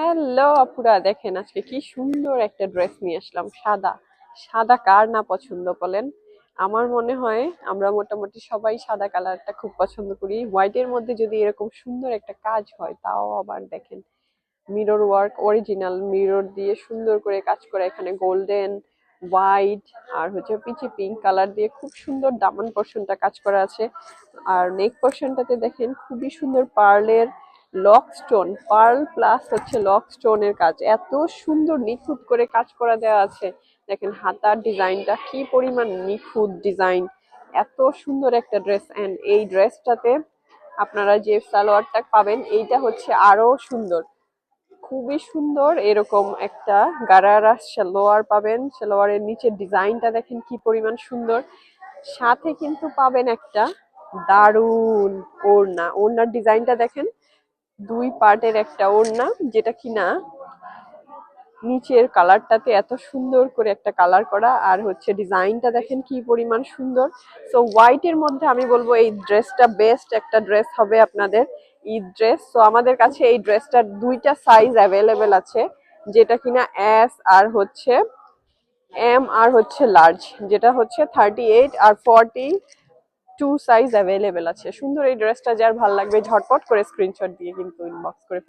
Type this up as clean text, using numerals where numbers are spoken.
Hello আপুরা, দেখেন আজকে কি সুন্দর একটা ড্রেস নিয়ে আসলাম। সাদা সাদা কার না পছন্দ বলেন? আমার মনে হয় আমরা মোটামুটি সবাই সাদা কালারটা খুব পছন্দ করি। হোয়াইটের মধ্যে যদি এরকম সুন্দর একটা কাজ হয়, তাও আবার দেখেন মিরর ওয়ার্ক, অরিজিনাল মিরর দিয়ে সুন্দর করে কাজ করা। এখানে গোল্ডেন, হোয়াইট আর হচ্ছে পিচি পিঙ্ক কালার দিয়ে খুব সুন্দর দামান পোর্শনটা কাজ করা আছে। আর নেক পোর্শনটাতে দেখেন খুবই সুন্দর পার্লের লক স্টোন, পার্ল প্লাস হচ্ছে লক স্টোনের কাজ, এত সুন্দর নিখুঁত করে কাজ করা দেওয়া আছে। দেখেন হাতার ডিজাইনটা কি পরিমাণ নিখুঁত ডিজাইন, এত সুন্দর একটা ড্রেস। এন্ড এই ড্রেসটাতে আপনারা যে সালোয়ারটা পাবেন এইটা হচ্ছে আরো সুন্দর, খুবই সুন্দর। এরকম একটা গারারা সালোয়ার পাবেন, সালোয়ারের নিচের ডিজাইনটা দেখেন কি পরিমাণ সুন্দর। সাথে কিন্তু পাবেন একটা দারুন ওড়না, ওড়নার ডিজাইনটা দেখেন, দুই পার্টের একটা ওড়না, যেটা কিনা নিচের কালারটাতে এত সুন্দর করে একটা কালার করা, আর হচ্ছে ডিজাইনটা দেখেন কি পরিমাণ সুন্দর। সো হোয়াইটের মধ্যে আমি বলবো এই ড্রেসটা বেস্ট একটা ড্রেস হবে আপনাদের ঈদ ড্রেস। সো আমাদের কাছে এই ড্রেসটার দুইটা সাইজ অ্যাভেলেবেল আছে, যেটা কিনা এস আর হচ্ছে এম আর হচ্ছে লার্জ, যেটা হচ্ছে 38 আর 42 সাইজ অ্যাভেলেবেল আছে। সুন্দর এই ড্রেসটা যার ভালো লাগবে ঝটপট করে স্ক্রিনশট দিয়ে কিন্তু ইনবক্স করে